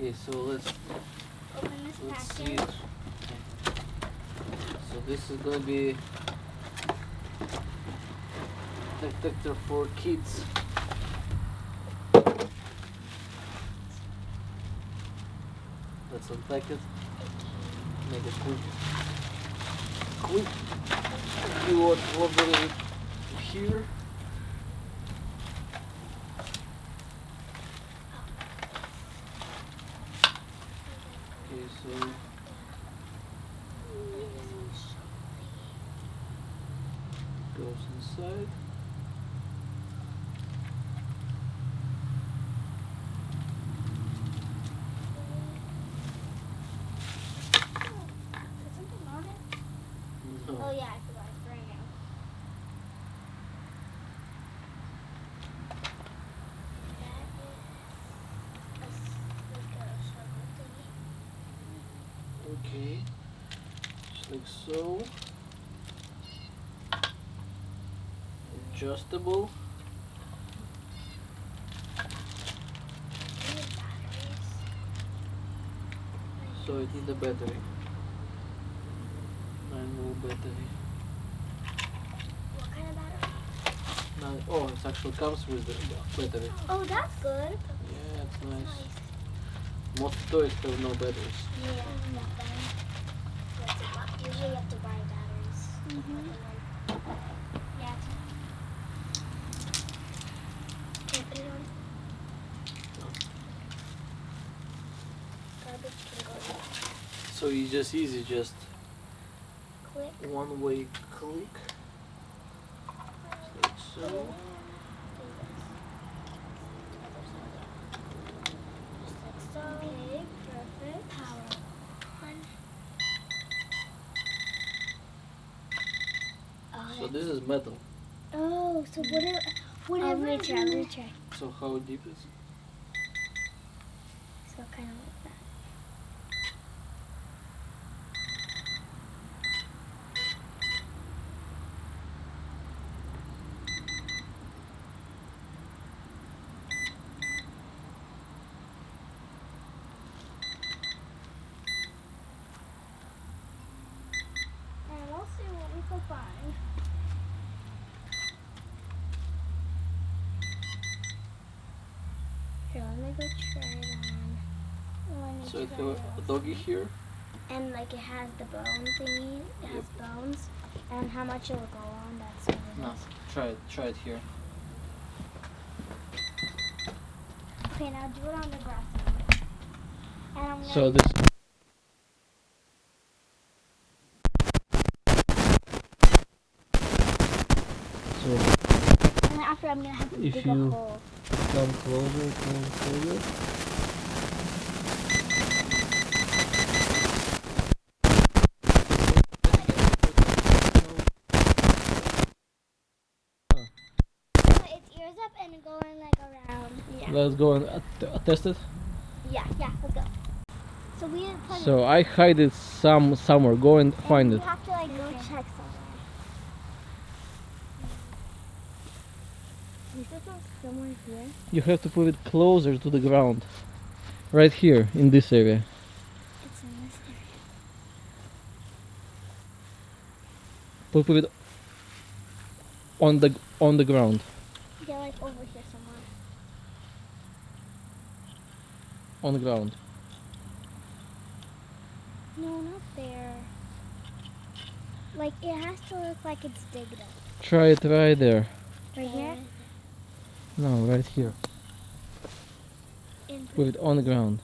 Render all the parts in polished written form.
Okay, so let's see it. So this is gonna be detector for kids. Let's unpack it. Make it quick. You want it here. Okay, so goes inside. No. Oh yeah, I forgot. It's right now. Okay, just like so. Adjustable. So it needs a battery. 9-volt battery. What kind of battery? Oh, it actually comes with the battery. Oh, that's good. Yeah, it's nice. Most toys have no batteries. Yeah, nothing. Usually you have to buy batteries. Yeah. Can I put it on? Garbage can go there. So it's just easy, just Click. one-way click. Like so. Okay, perfect. Power on. So this is metal. Oh, so whatever. Let me try. So how deep is it? So kind of like that. And we'll see what we can find. Here, let me go try it on. So it have a doggy here. And like it has the bone thingy. It has bones. And how much it will go on, that's what it No, is. try it here. Okay, now do it on the grass. And I'm gonna So this. So and then after I'm gonna have to if dig you a hole. come closer. Put its ears up and going like around. Yeah. Let's go and test it. Yeah, let's go. So we didn't put So I hide it somewhere. Go and find You it. have to like go check somewhere. Is this somewhere here? You have to put it closer to the ground. Right here in this area. It's in this area. Put it on the ground. Yeah, like over here somewhere. On the ground. No, not there. Like it has to look like it's digged up. Try it right there. Right here? No, right here. Put it on the ground.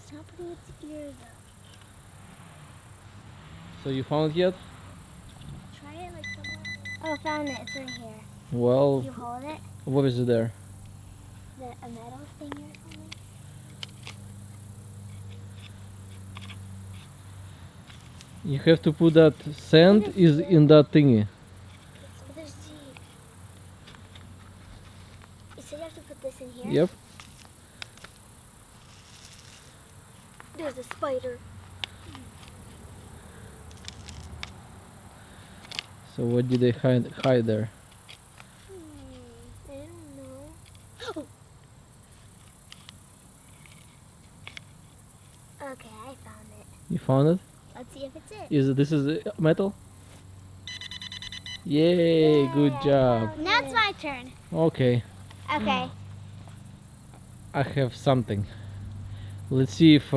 It's not putting its ears up. So you found it yet? Try it like somewhere. Oh, found it. It's right here. Well, You hold it. what is it there? A metal thing or something. You have to put that sand is in that thingy. So there's the. You said you have to put this in here? Yep. There's a spider. So what did they hide there? They didn't found it? Let's see if it's it. This is metal? Yay, good job. Now it's my turn. Okay, Okay. I have something. Let's see if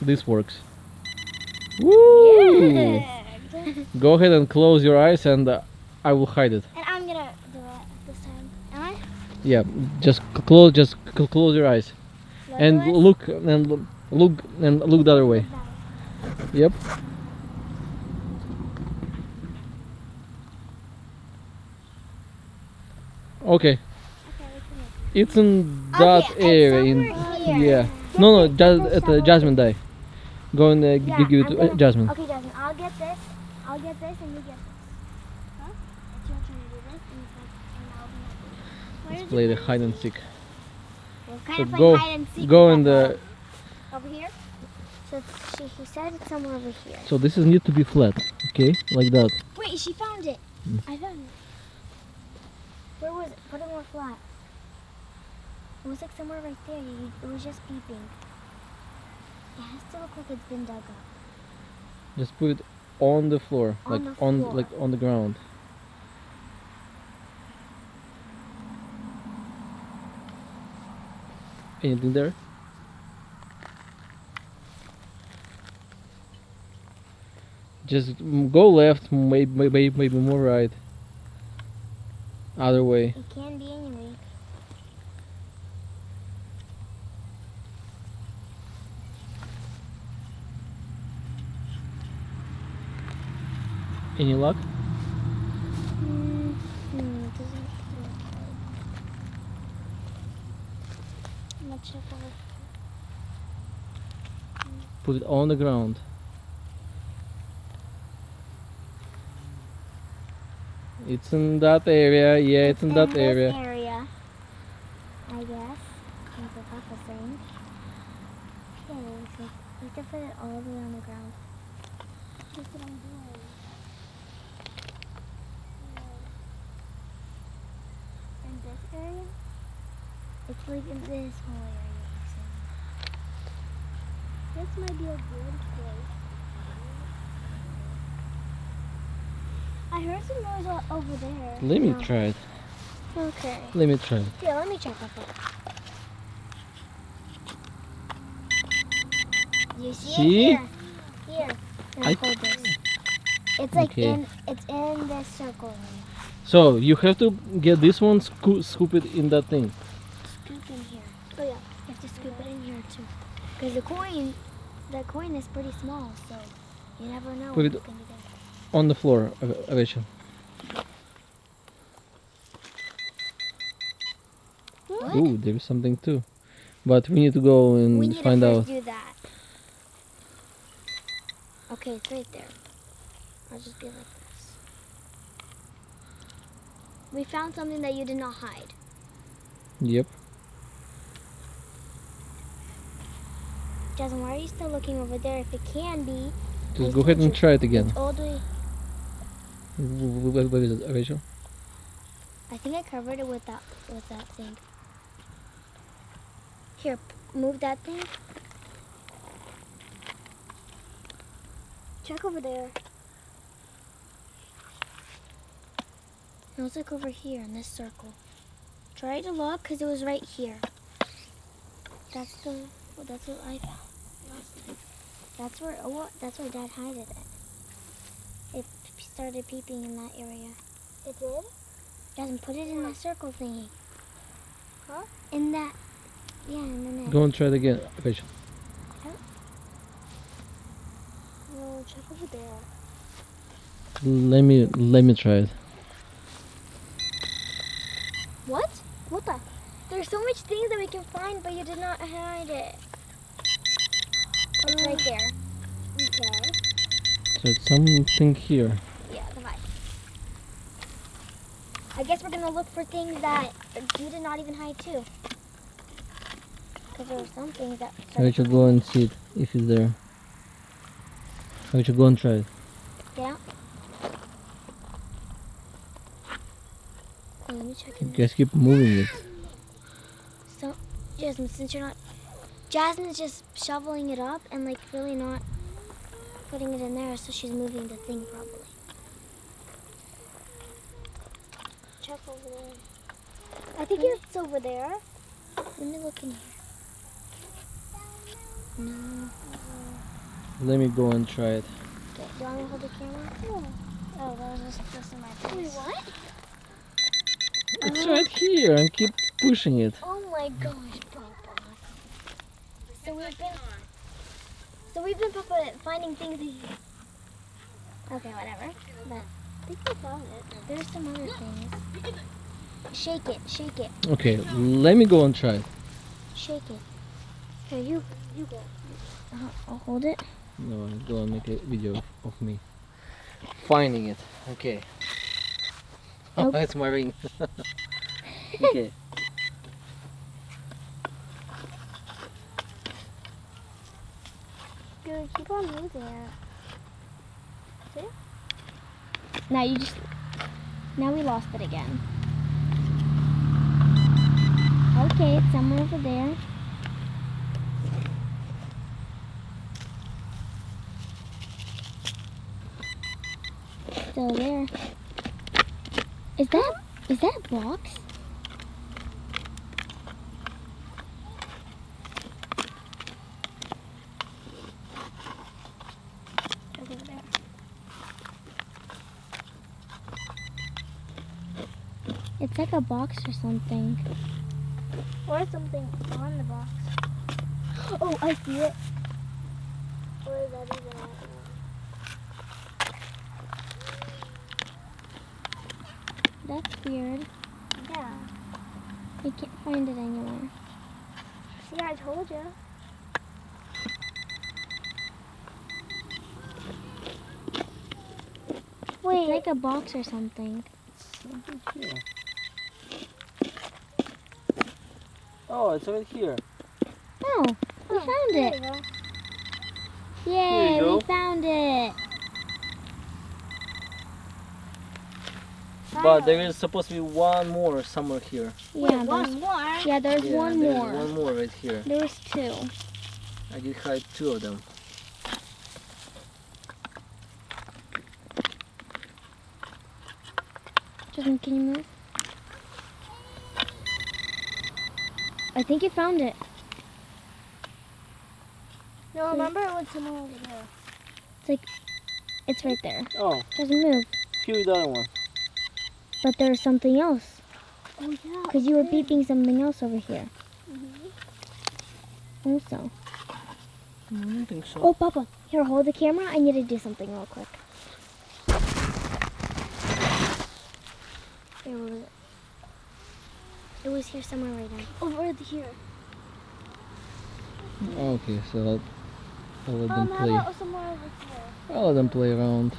this works. Woo! Good. Go ahead and close your eyes and I will hide it. And I'm gonna do it this time. Am I? Yeah, just close your eyes What and do I- look the other way. Yep. Okay. Okay, It's in that Okay, area. it's somewhere here. Yeah. No, just this at shovel. Jasmine die. Go and Yeah, give it I'm to gonna- Jasmine. Okay, Jasmine, I'll get this. I'll get this and you get this. Huh? It's your turn to do this and I'll be my Let's play the hide and seek. We're kind So of playing hide and seek. go with in that the. ball. Over here? So he said it's somewhere over here. So this is need to be flat. Okay, like that. Wait, she found it. I found it. Where was it? Put it more flat. It was like somewhere right there. It was just peeping. It has to look like it's been dug up. Just put it on the floor, On like the on floor. like on the ground. Anything there? Just go left, maybe more right. Other way. It can be anyway. Any luck? Doesn't look like. I'm gonna check over. Put it on the ground. It's in that area. Yeah, it's in that this area. area, I guess. That's what Papa's saying. Okay, so we have to put it all the way on the ground. That's what I'm doing. In this area? It's like in this whole area. This might be a good place. I heard some noise over there. Let me No. try it. Okay. Let me try it. Here, let me check Papa. You see, See? it? Here. Now I- hold this. It's like Okay. it's in this circle. So you have to get this one, scoop it in that thing. Scoop in here. Oh yeah, you have to scoop it in here too. Because the coin is pretty small, so you never know Put what's it- gonna be there. On the floor, Rachel. What? Ooh, there is something too. But we need to go and We need find to out. first do that. Okay, it's right there. I'll just be like this. We found something that you did not hide. Yep. Jasmine, why are you still looking over there? If it can be, Just I go ahead told and you, try it again. it's all the way. What is it, Rachel? I think I covered it with that thing. Here, move that thing. Check over there. It was like over here in this circle. Try to look, cause it was right here. That's what I found. That's where Dad hid it. It started peeping in that area. It did? Doesn't put it in that circle thingy. Huh? In that. Yeah, in the net. Go and try it again, Rachel. No, check over there. Let me try it. What? What the? There's so much things that we can find, but you did not hide it. It's right there. Okay. So it's something here. Yeah, the vibe. I guess we're gonna look for things that you did not even hide too. Because there were some things that. Rachel, go and see it if it's there. Rachel, go and try it. Yeah. Let me check You in. guys keep moving it. So, Jasmine, since you're not. Jasmine's just shoveling it up and like really not putting it in there, so she's moving the thing probably. Check over there. I think it's over there. Let me look in here. No. Let me go and try it. Okay, do you want me to hold the camera? Yeah. Oh, that was just in my face. Wait, what? It's right here and keep pushing it. Oh my gosh, Papa. So we've been Papa finding things in here. Okay, whatever. But I think we found it. There's some other things. Shake it, shake it. Okay, let me go and try it. Shake it. Here, you go. I'll hold it. No, I'm gonna make a video of me finding it. Okay. Oh, Nope. that's my ring. Okay. Good, keep on moving it. See? Now we lost it again. Okay, it's somewhere over there. Still there. Is that a box? Over there. It's like a box or something. Or something on the box. Oh, I see it. Where is that even at? That's weird. Yeah. I can't find it anywhere. Yeah, I told you. Wait. It's like a box or something. Oh, it's right here. Oh, we found it. Here Yay, you go. we found it. But there is supposed to be one more somewhere here. Yeah, one more? Yeah, there's one there's more. one more right here. There was two. I did hide two of them. Justin, can you move? I think you found it. No, remember it was somewhere over there. It's right there. Oh, Doesn't move. here's the other one. But there's something else. Oh yeah. Because you were beeping something else over here. Also. I don't think so. Oh, Papa, here, hold the camera. I need to do something real quick. Where was it? It was here somewhere right now. Over here. Okay, so I'll let them How play. about somewhere over here? I'll let them play around.